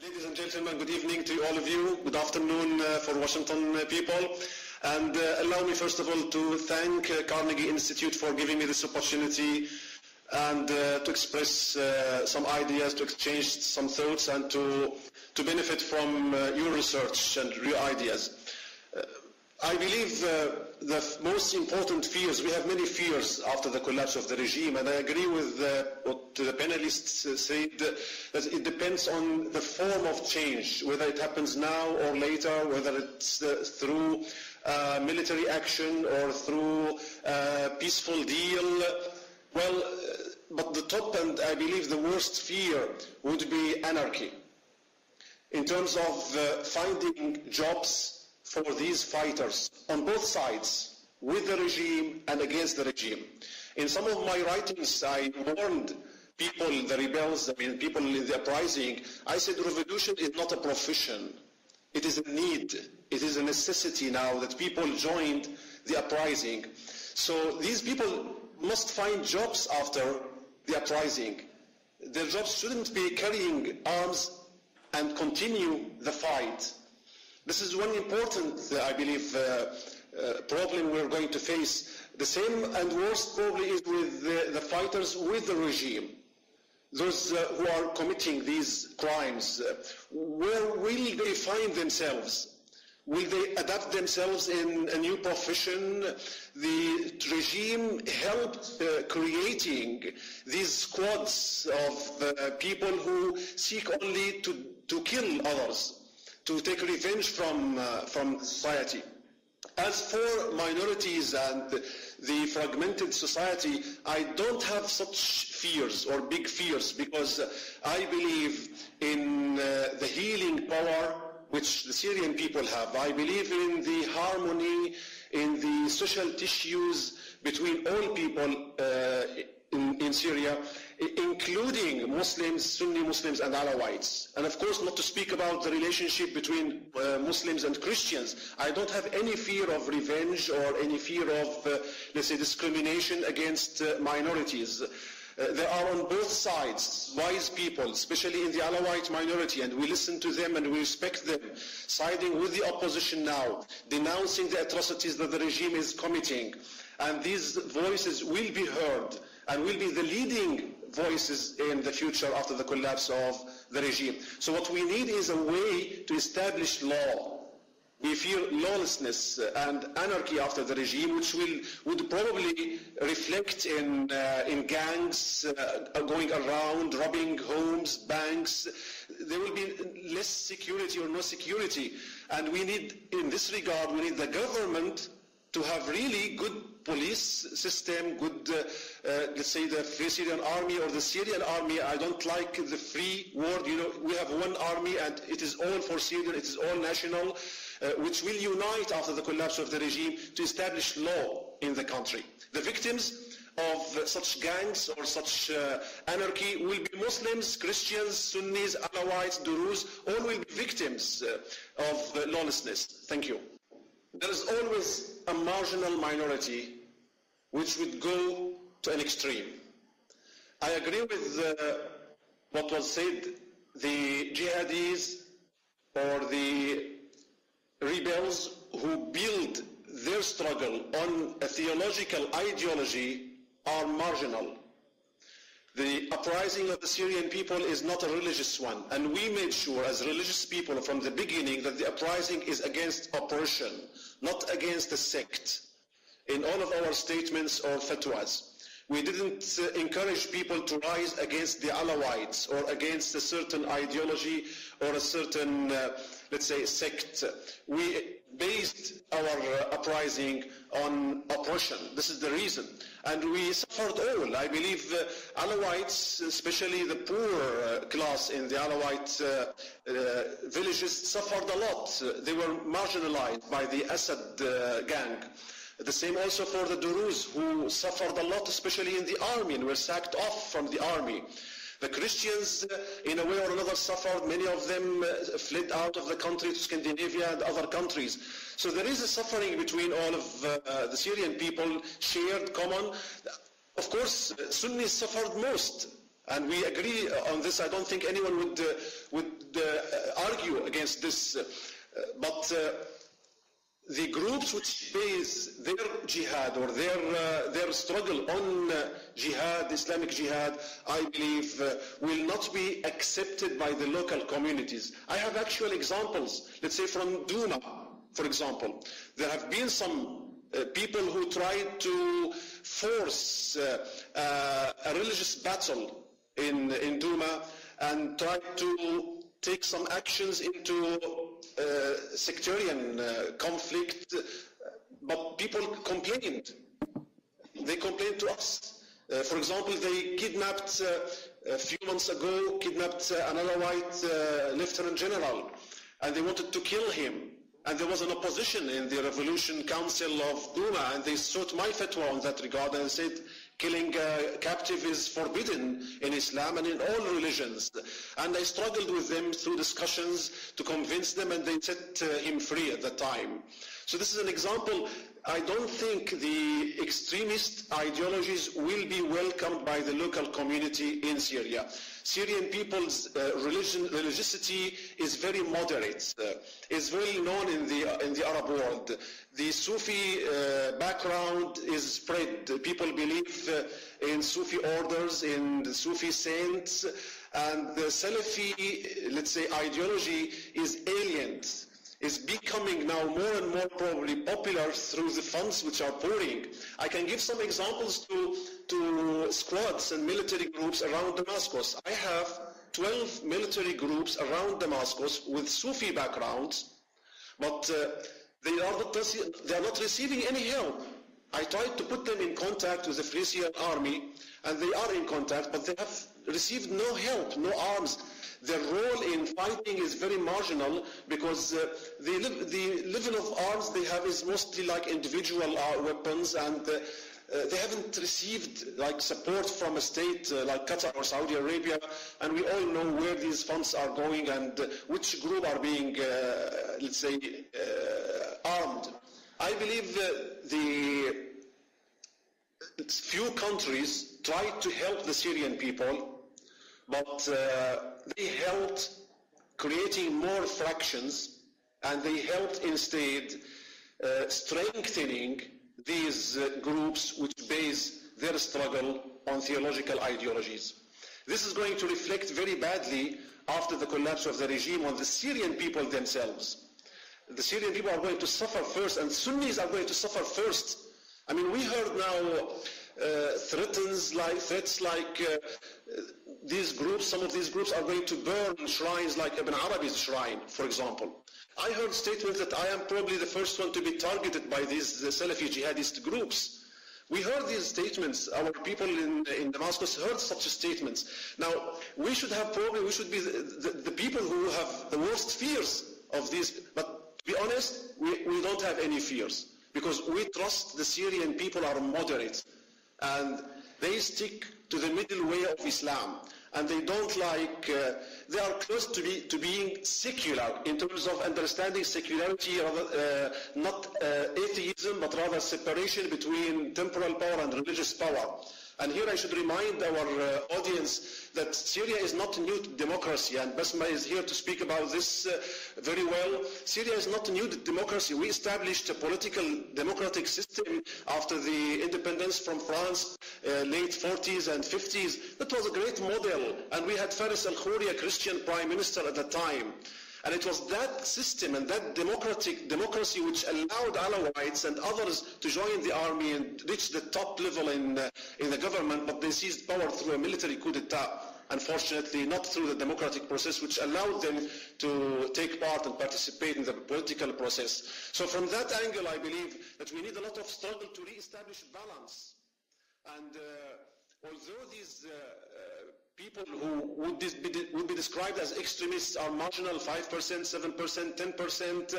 Ladies and gentlemen, good evening to all of you. Good afternoon for Washington people. And allow me first of all to thank Carnegie Institute for giving me this opportunity and to express some ideas, to exchange some thoughts, and to benefit from your research and your ideas. I believe the most important fears, we have many fears after the collapse of the regime, and I agree with what the panelists said, that it depends on the form of change, whether it happens now or later, whether it's through military action or through a peaceful deal. Well, but the top and I believe the worst fear would be anarchy. In terms of finding jobs for these fighters on both sides, with the regime and against the regime. In some of my writings, I warned people, the rebels, people in the uprising, I said revolution is not a profession. It is a need. It is a necessity now that people joined the uprising. So these people must find jobs after the uprising. Their jobs shouldn't be carrying arms and continue the fight. This is one important, I believe, problem we're going to face. The same and worst probably is with the fighters with the regime. Those who are committing these crimes, where will they find themselves? Will they adapt themselves in a new profession? The regime helped creating these squads of people who seek only to kill others, to take revenge from society. As for minorities and the fragmented society, I don't have such fears or big fears, because I believe in the healing power which the Syrian people have. I believe in the harmony, in the social tissues between all people in Syria, including Muslims, Sunni Muslims and Alawites. And of course, not to speak about the relationship between Muslims and Christians. I don't have any fear of revenge or any fear of, let's say, discrimination against minorities. There are on both sides wise people, especially in the Alawite minority, and we listen to them and we respect them, siding with the opposition now, denouncing the atrocities that the regime is committing. And these voices will be heard and will be the leading voices in the future after the collapse of the regime. So what we need is a way to establish law. We fear lawlessness and anarchy after the regime, which would probably reflect in gangs going around, robbing homes, banks. There will be less security or no security. And we need, in this regard, we need the government to have really good police system, good, let's say the Free Syrian Army or the Syrian Army. I don't like the free word. You know, we have one army and it is all for Syrian, it is all national, which will unite after the collapse of the regime to establish law in the country. The victims of such gangs or such anarchy will be Muslims, Christians, Sunnis, Alawites, Duruz, all will be victims of lawlessness. Thank you. There is always a marginal minority which would go to an extreme. I agree with what was said. The jihadis or the rebels who build their struggle on a theological ideology are marginal. The uprising of the Syrian people is not a religious one, and we made sure as religious people from the beginning that the uprising is against oppression, not against a sect, in all of our statements or fatwas. We didn't encourage people to rise against the Alawites or against a certain ideology or a certain, let's say, sect. We based our uprising on oppression. This is the reason. And we suffered all. I believe Alawites, especially the poor class in the Alawite villages, suffered a lot. They were marginalized by the Assad gang. The same also for the Duruz, who suffered a lot, especially in the army, and were sacked off from the army. The Christians, in a way or another, suffered. Many of them fled out of the country to Scandinavia and other countries. So there is a suffering between all of the Syrian people, shared, common. Of course, Sunnis suffered most. And we agree on this. I don't think anyone would argue against this. But the groups which base their jihad or their struggle on jihad, Islamic jihad, I believe will not be accepted by the local communities. I have actual examples. Let's say from Douma, for example. There have been some people who tried to force a religious battle in Douma and tried to take some actions into sectarian conflict, but people complained. They complained to us. For example, they kidnapped a few months ago, another white lieutenant general, and they wanted to kill him. And there was an opposition in the Revolution Council of Douma, and they sought my fatwa on that regard and said killing a captive is forbidden in Islam and in all religions. And I struggled with them through discussions to convince them, and they set him free at the time. So this is an example. I don't think the extremist ideologies will be welcomed by the local community in Syria. Syrian people's religiosity is very moderate. It's very known in the Arab world. The Sufi background is spread. People believe in Sufi orders, in the Sufi saints, and the Salafi, let's say, ideology is alien. Is becoming now more and more probably popular through the funds which are pouring. I can give some examples to squads and military groups around Damascus. I have 12 military groups around Damascus with Sufi backgrounds, but they are not receiving any help. I tried to put them in contact with the Free Syrian Army, and they are in contact, but they have received no help, no arms. Their role in fighting is very marginal because the level of arms they have is mostly like individual weapons, and they haven't received like support from a state like Qatar or Saudi Arabia, and we all know where these funds are going and which group are being, let's say, armed. I believe the few countries tried to help the Syrian people, but they helped creating more fractions, and they helped instead strengthening these groups which base their struggle on theological ideologies. This is going to reflect very badly after the collapse of the regime on the Syrian people themselves. The Syrian people are going to suffer first, and Sunnis are going to suffer first. I mean, we heard now threats like these groups, some of these groups are going to burn shrines like Ibn Arabi's shrine, for example. I heard statements that I am probably the first one to be targeted by these Salafi jihadist groups. We heard these statements. Our people in Damascus heard such statements. Now, we should be the people who have the worst fears of these, but to be honest, we don't have any fears, because we trust the Syrian people are moderate, and they stick to the middle way of Islam, and they don't like, they are close to being secular in terms of understanding secularity, not atheism, but rather separation between temporal power and religious power. And here I should remind our audience that Syria is not a new democracy, and Basma is here to speak about this very well. Syria is not a new democracy. We established a political democratic system after the independence from France, late 40s and 50s. That was a great model, and we had Faris al-Khouri, a Christian prime minister at the time. And it was that system and that democracy which allowed Alawites and others to join the army and reach the top level in the government, but they seized power through a military coup d'etat, unfortunately not through the democratic process, which allowed them to take part and participate in the political process. So from that angle, I believe that we need a lot of struggle to re-establish balance. And although these people who would be described as extremists are marginal, 5%, 7%, 10%,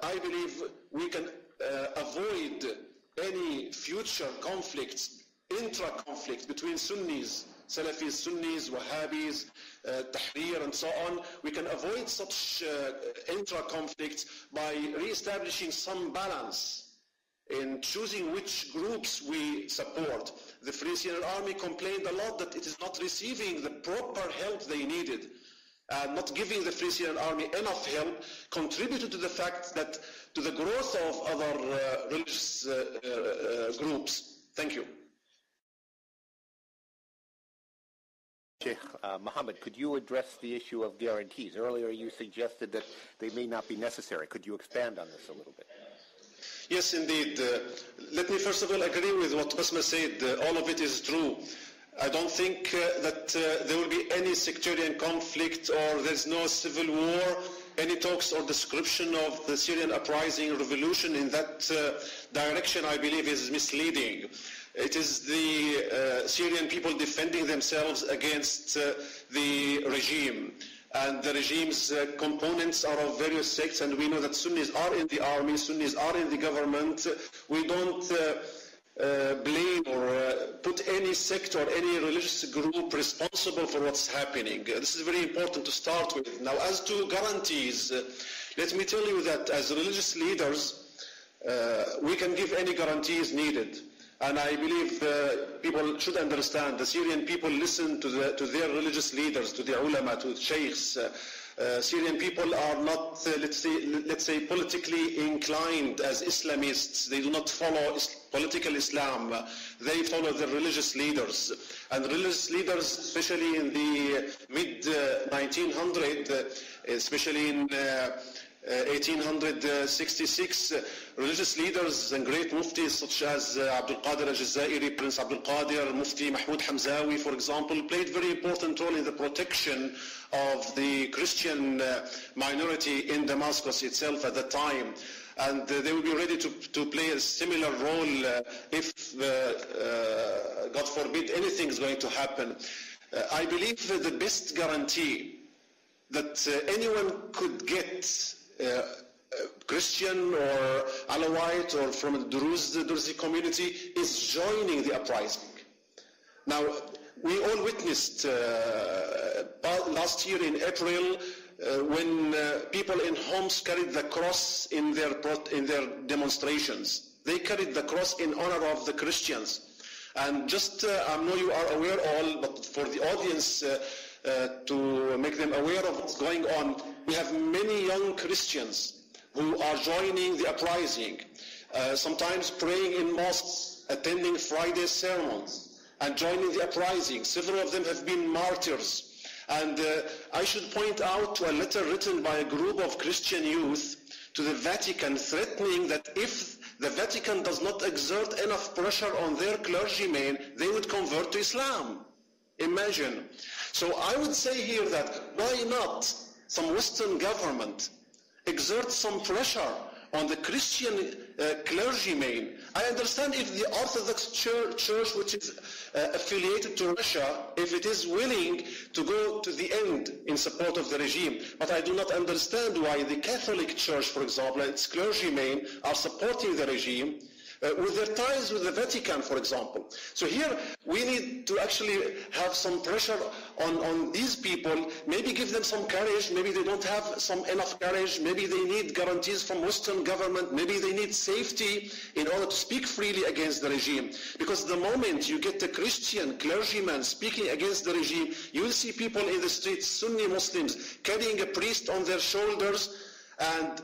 I believe we can avoid any future conflicts, intra-conflicts between Sunnis, Salafis, Sunnis, Wahhabis, Tahrir, and so on. We can avoid such intra-conflicts by re-establishing some balance in choosing which groups we support. The Free Syrian Army complained a lot that it is not receiving the proper help they needed. Not giving the Free Syrian Army enough help contributed to the fact that to the growth of other religious groups. Thank you. Sheikh Muhammad, could you address the issue of guarantees? Earlier you suggested that they may not be necessary. Could you expand on this a little bit? Yes, indeed. Let me first of all agree with what Basma said. All of it is true. I don't think that there will be any sectarian conflict or there's no civil war, any talks or description of the Syrian uprising revolution in that direction, I believe, is misleading. It is the Syrian people defending themselves against the regime. And the regime's components are of various sects, and we know that Sunnis are in the army, Sunnis are in the government. We don't blame or put any sect or any religious group responsible for what's happening. This is very important to start with. Now, as to guarantees, let me tell you that as religious leaders, we can give any guarantees needed. And I believe people should understand, the Syrian people listen to their religious leaders, to the ulama, to the sheikhs. Syrian people are not, let's say, politically inclined as Islamists. They do not follow political Islam. They follow the religious leaders. And religious leaders, especially in the mid-1900s, especially in 1866, religious leaders and great muftis such as Abdul Qadir al-Jazairi, Prince Abdul Qadir, Mufti Mahmoud Hamzawi, for example, played a very important role in the protection of the Christian minority in Damascus itself at the time. And they will be ready to play a similar role if, God forbid, anything is going to happen. I believe the best guarantee that anyone could get, Christian or Alawite or from the Druze community, is joining the uprising. Now, we all witnessed last year in April when people in Homs carried the cross in their demonstrations. They carried the cross in honor of the Christians. And just, I know you are aware all, but for the audience, to make them aware of what's going on, we have many young Christians who are joining the uprising, sometimes praying in mosques, attending Friday sermons, and joining the uprising. Several of them have been martyrs. And I should point out to a letter written by a group of Christian youth to the Vatican, threatening that if the Vatican does not exert enough pressure on their clergymen, they would convert to Islam. Imagine. So I would say here that why not some Western government exert some pressure on the Christian clergymen. I understand if the Orthodox Church, which is affiliated to Russia, if it is willing to go to the end in support of the regime. But I do not understand why the Catholic Church, for example, and its clergymen are supporting the regime with their ties with the Vatican, for example. So here we need to actually have some pressure on these people, maybe give them some courage, maybe they don't have enough courage, maybe they need guarantees from Western government, maybe they need safety in order to speak freely against the regime. Because the moment you get the Christian clergyman speaking against the regime, you will see people in the streets, Sunni Muslims, carrying a priest on their shoulders and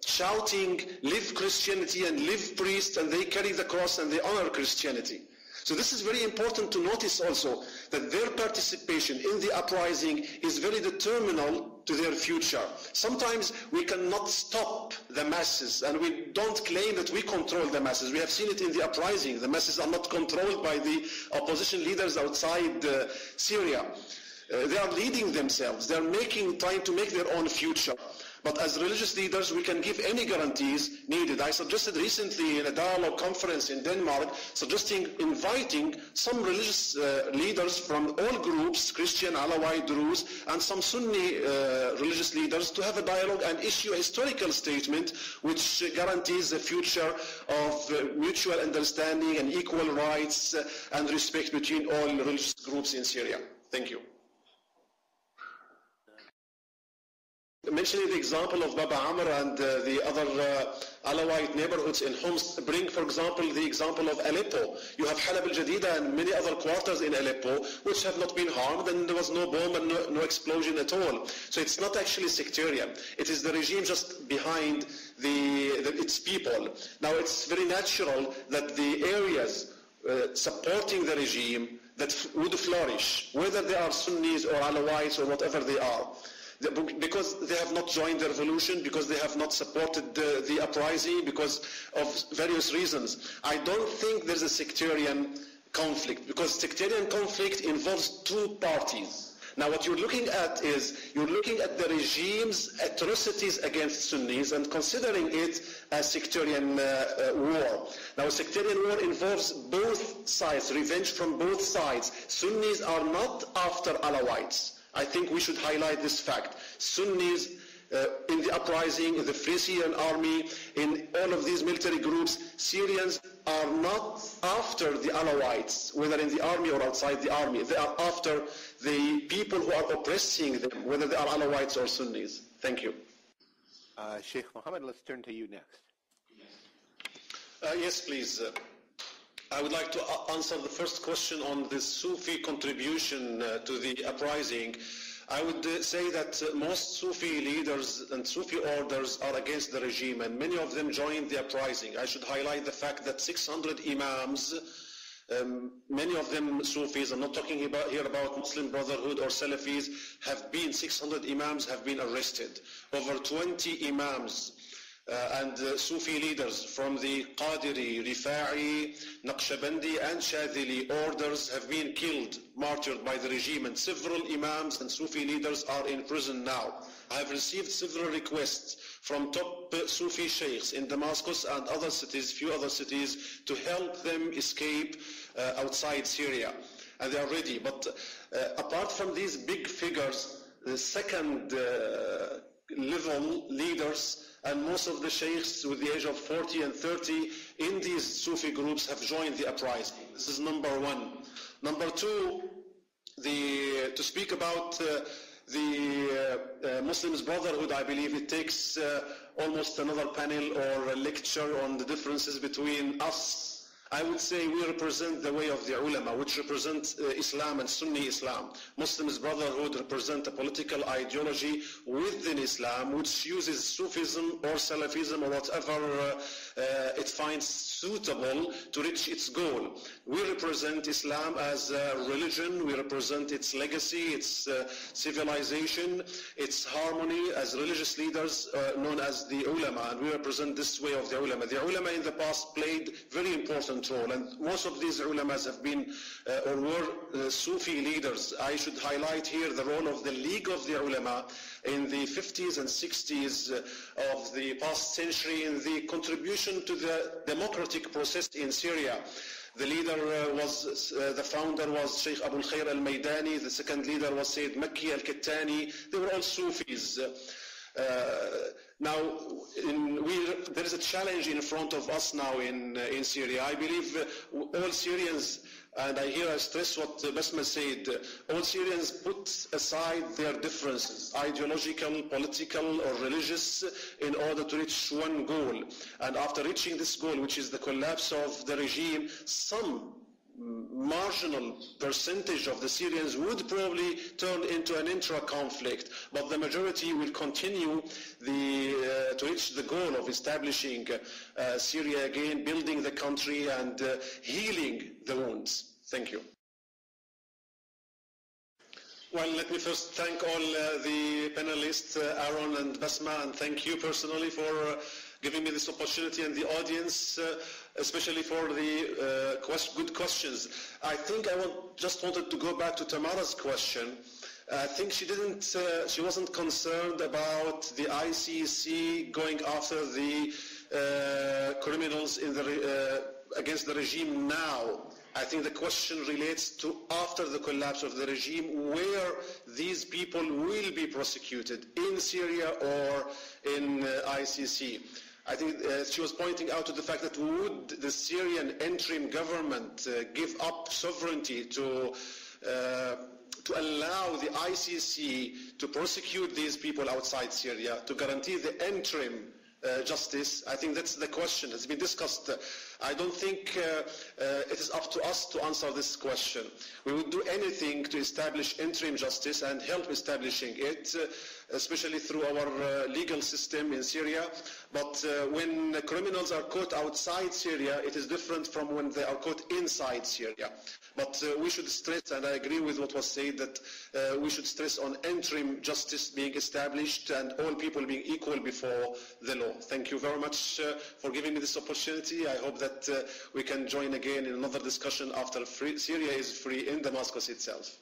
shouting, live Christianity and live priest, and they carry the cross and they honor Christianity. So this is very important to notice also, that their participation in the uprising is very determinal to their future. Sometimes we cannot stop the masses, and we don't claim that we control the masses. We have seen it in the uprising. The masses are not controlled by the opposition leaders outside Syria. They are leading themselves. They are trying to make their own future. But as religious leaders, we can give any guarantees needed. I suggested recently in a dialogue conference in Denmark, inviting some religious leaders from all groups, Christian, Alawite, Druze, and some Sunni religious leaders to have a dialogue and issue a historical statement which guarantees the future of mutual understanding and equal rights and respect between all religious groups in Syria. Thank you. mentioning the example of Baba Amr and the other Alawite neighborhoods in Homs, bring, for example, the example of Aleppo. You have Halab al-Jadida and many other quarters in Aleppo which have not been harmed, and there was no bomb and no explosion at all. So it's not actually sectarian. It is the regime just behind its people. Now it's very natural that the areas supporting the regime that would flourish, whether they are Sunnis or Alawites or whatever they are, because they have not joined the revolution, because they have not supported the uprising, because of various reasons. I don't think there's a sectarian conflict, because sectarian conflict involves two parties. Now what you're looking at is, you're looking at the regime's atrocities against Sunnis and considering it a sectarian war. Now a sectarian war involves both sides, revenge from both sides. Sunnis are not after Alawites. I think we should highlight this fact. Sunnis in the uprising, in the Free Syrian Army, in all of these military groups, Syrians are not after the Alawites, whether in the army or outside the army. They are after the people who are oppressing them, whether they are Alawites or Sunnis. Thank you. Sheikh Muhammad, let's turn to you next. Yes, please. I would like to answer the first question on the Sufi contribution to the uprising. I would say that most Sufi leaders and Sufi orders are against the regime, and many of them joined the uprising. I should highlight the fact that 600 imams, many of them Sufis, I'm not talking here about Muslim Brotherhood or Salafis, 600 imams have been arrested. Over 20 imams and Sufi leaders from the Qadiri, Rifa'i, Naqshbandi and Shadhili orders have been killed, martyred by the regime, and several imams and Sufi leaders are in prison now. I have received several requests from top Sufi sheikhs in Damascus and other cities, few other cities, to help them escape outside Syria. And they are ready. But apart from these big figures, the second level leaders and most of the sheikhs with the age of 40 and 30 in these Sufi groups have joined the uprising. This is number one. Number two, to speak about the Muslims Brotherhood, I believe it takes almost another panel or a lecture on the differences between us. I would say we represent the way of the ulama, which represent Islam and Sunni Islam. Muslims Brotherhood represent a political ideology within Islam which uses Sufism or Salafism or whatever it finds suitable to reach its goal. We represent Islam as a religion, we represent its legacy, its civilization, its harmony as religious leaders known as the ulama, and we represent this way of the ulama. The ulama in the past played very important role, and most of these ulamas have been or were Sufi leaders. I should highlight here the role of the League of the Ulama in the 50s and 60s of the past century in the contribution to the democratic process in Syria. The leader the founder was Sheikh Abu al-Khair al-Maydani, the second leader was Sayyid Makki al-Kittani. They were all Sufis. Now, there is a challenge in front of us now in Syria. I believe all Syrians, and I stress what Basma said, all Syrians put aside their differences, ideological, political, or religious, in order to reach one goal. And after reaching this goal, which is the collapse of the regime, some marginal percentage of the Syrians would probably turn into an intra-conflict, but the majority will continue to reach the goal of establishing Syria again, building the country and healing the wounds. Thank you. Well, let me first thank all the panelists, Aaron and Basma, and thank you personally for giving me this opportunity, and the audience, especially for the good questions. I think I just wanted to go back to Tamara's question. I think she wasn't concerned about the ICC going after the criminals against the regime now. I think the question relates to after the collapse of the regime, where these people will be prosecuted, in Syria or in ICC. I think she was pointing out to the fact that would the Syrian interim government give up sovereignty to to allow the ICC to prosecute these people outside Syria, to guarantee the interim justice? I think that's the question. It's been discussed. I don't think it is up to us to answer this question. We would do anything to establish interim justice and help establishing it, especially through our legal system in Syria. But when criminals are caught outside Syria, it is different from when they are caught inside Syria. But we should stress, and I agree with what was said, that we should stress on interim justice being established and all people being equal before the law. Thank you very much for giving me this opportunity. I hope that we can join again in another discussion after Syria is free in Damascus itself.